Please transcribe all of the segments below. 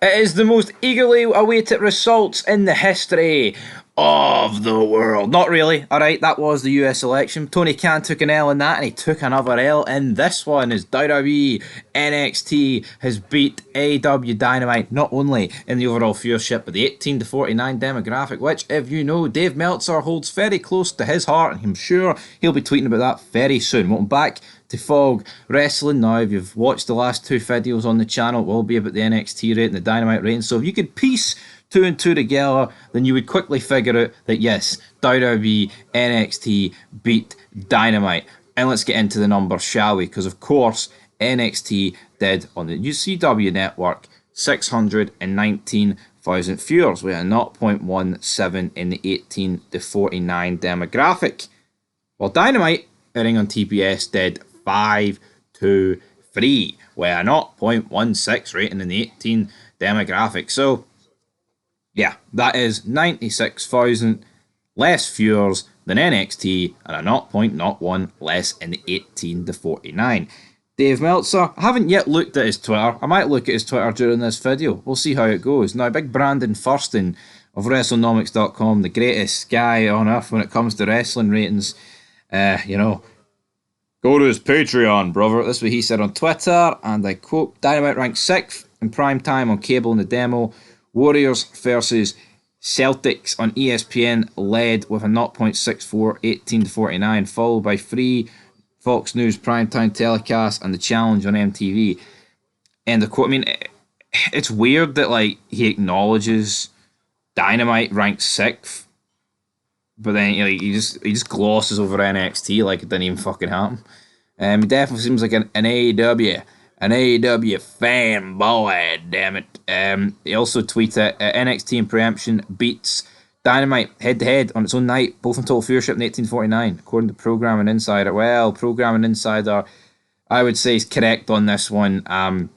It is the most eagerly awaited results in the history of the world. Not really, alright, that was the US election. Tony Khan took an L in that, and he took another L in this one as WWE NXT has beat AEW Dynamite, not only in the overall viewership, but the 18 to 49 demographic, which, if you know, Dave Meltzer holds very close to his heart, and I'm sure he'll be tweeting about that very soon. Welcome back to Fog Wrestling. Now, if you've watched the last two videos on the channel, it will be about the NXT rate and the Dynamite rating. So if you could piece two and two together, then you would quickly figure out that yes, WWE NXT beat Dynamite. And let's get into the numbers, shall we? Because of course, NXT did on the CW network 619,000 viewers with a 0.17 in the 18 to 49 demographic. While Dynamite, airing on TBS, did 523 with a 0.16 rating in the 18 demographic. So yeah, that is 96,000 less viewers than NXT and a 0.01 less in the 18 to 49. Dave Meltzer, I haven't yet looked at his Twitter. I might look at his Twitter during this video. We'll see how it goes. Now, big Brandon Thurston of WrestleNomics.com, the greatest guy on earth when it comes to wrestling ratings, go to his Patreon, brother. This is what he said on Twitter, and I quote, Dynamite ranked 6th in prime time on cable in the demo. Warriors versus Celtics on ESPN led with a 0.64 18 to 49, followed by 3 Fox News primetime telecasts and the Challenge on MTV. And the quote, I mean, it's weird that like he acknowledges Dynamite ranked 6th, but then he just glosses over NXT like it didn't even fucking happen. He definitely seems like an AEW fanboy, damn it. He also tweeted NXT in preemption beats Dynamite head to head on its own night, both in total viewership in 1849, according to Programming Insider. Well, Programming Insider, I would say, is correct on this one. And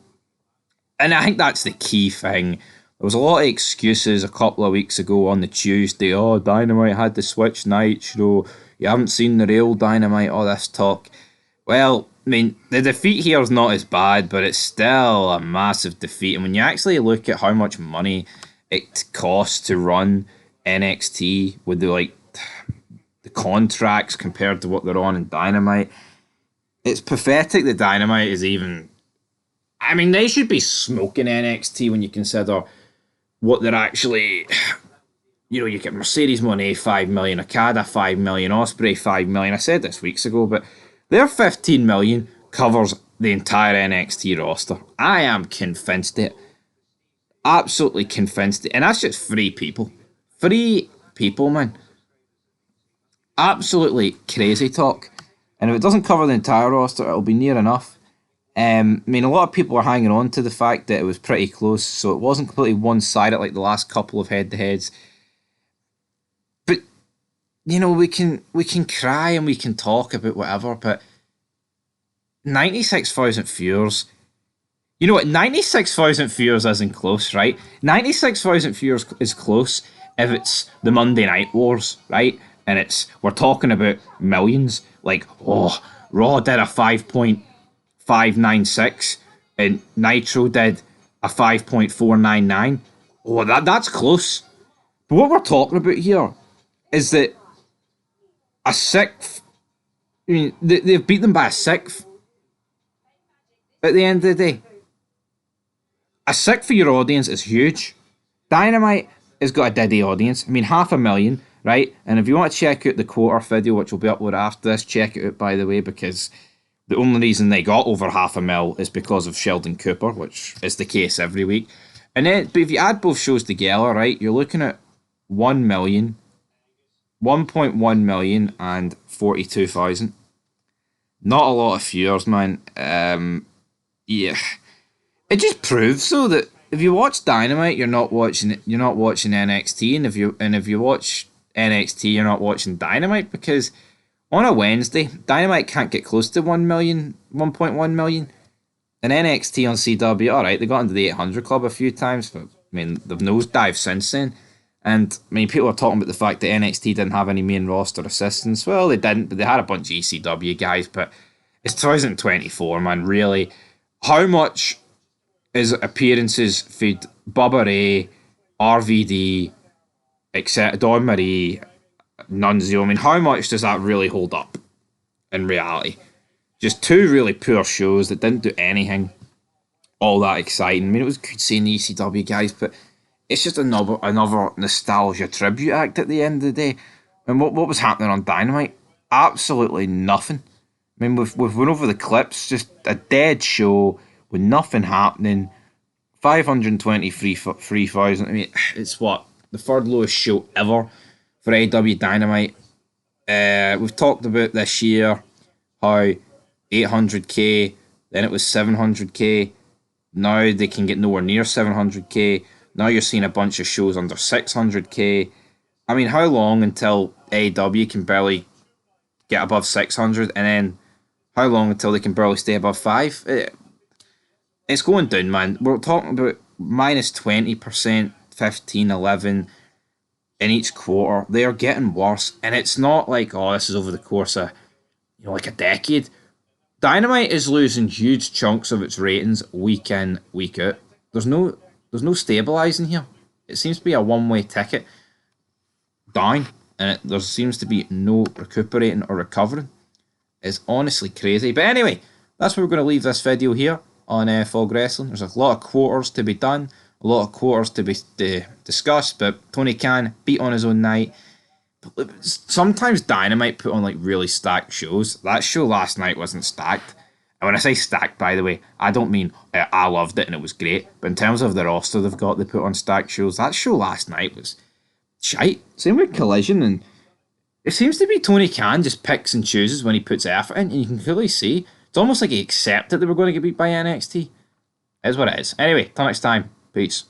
I think that's the key thing. There was a lot of excuses a couple of weeks ago on the Tuesday. Oh, Dynamite had to switch nights. You haven't seen the real Dynamite, all this talk. Well, I mean, the defeat here is not as bad, but it's still a massive defeat. And when you actually look at how much money it costs to run NXT with the contracts compared to what they're on in Dynamite, it's pathetic that Dynamite is even... I mean, they should be smoking NXT when you consider what they're actually... you get Mercedes Moné 5 million, Okada 5 million, Ospreay 5 million. I said this weeks ago, but their 15 million covers the entire NXT roster. I am convinced it. Absolutely convinced it. And that's just 3 people. 3 people, man. Absolutely crazy talk. And if it doesn't cover the entire roster, it'll be near enough. I mean, a lot of people are hanging on to the fact that it was pretty close, so it wasn't completely one-sided like the last couple of head-to-heads. But, we can cry and we can talk about whatever, but 96,000 viewers... You know what? 96,000 viewers isn't close, right? 96,000 viewers is close if it's the Monday Night Wars, right? And we're talking about millions. Like, Raw did a 5.596 and Nitro did a 5.499. Oh, that's close. But what we're talking about here is that a 6th... I mean, they've beat them by a 6th at the end of the day. A 6th for your audience is huge. Dynamite has got a diddy audience. I mean, 500,000, right? And if you want to check out the quarter video, which will be uploaded after this, check it out, by the way, because the only reason they got over 500,000 is because of Sheldon Cooper, which is the case every week. And then, but if you add both shows together, right, you're looking at 1 million, 1.1 million and 42,000. Not a lot of viewers, man. Yeah. It just proves though that if you watch Dynamite, you're not watching NXT, and if you watch NXT, you're not watching Dynamite, because on a Wednesday, Dynamite can't get close to 1 million, 1.1 million, and NXT on CW, alright, they got into the 800 club a few times, but I mean, they've nosedived since then. And I mean, people are talking about the fact that NXT didn't have any main roster assistants. Well, they didn't, but they had a bunch of ECW guys. But it's 2024, man, really. How much is appearances for Bubba Ray, RVD, etc. Don Marie, Nunzio. I mean, how much does that really hold up in reality? Just two really poor shows that didn't do anything all that exciting. I mean, it was good seeing the ECW guys, but it's just another nostalgia tribute act at the end of the day. And what was happening on Dynamite? Absolutely nothing. I mean, we've went over the clips, just a dead show with nothing happening. 523,000. I mean, it's what? The third lowest show ever for AW Dynamite. We've talked about this year how 800k, then it was 700k. Now they can get nowhere near 700k. Now you're seeing a bunch of shows under 600k. I mean, how long until AEW can barely get above 600, and then how long until they can barely stay above 5? It's going down, man. We're talking about minus 20%, 15, 11 in each quarter. They are getting worse, and it's not like, oh, this is over the course of, like a decade. Dynamite is losing huge chunks of its ratings week in, week out. There's no stabilising here. It seems to be a one-way ticket down, and there seems to be no recuperating or recovering. It's honestly crazy. But anyway, that's where we're going to leave this video here on Fog Wrestling. There's a lot of quarters to be done, a lot of quarters to be discussed, but Tony Khan beat on his own night. Sometimes Dynamite put on like really stacked shows. That show last night wasn't stacked. And when I say stacked, by the way, I don't mean I loved it and it was great. But in terms of the roster they put on stacked shows. That show last night was shite. Same with Collision, and it seems to be Tony Khan just picks and chooses when he puts effort in, and you can clearly see it's almost like he accepted they were going to get beat by NXT. It is what it is. Anyway, till next time. Peace.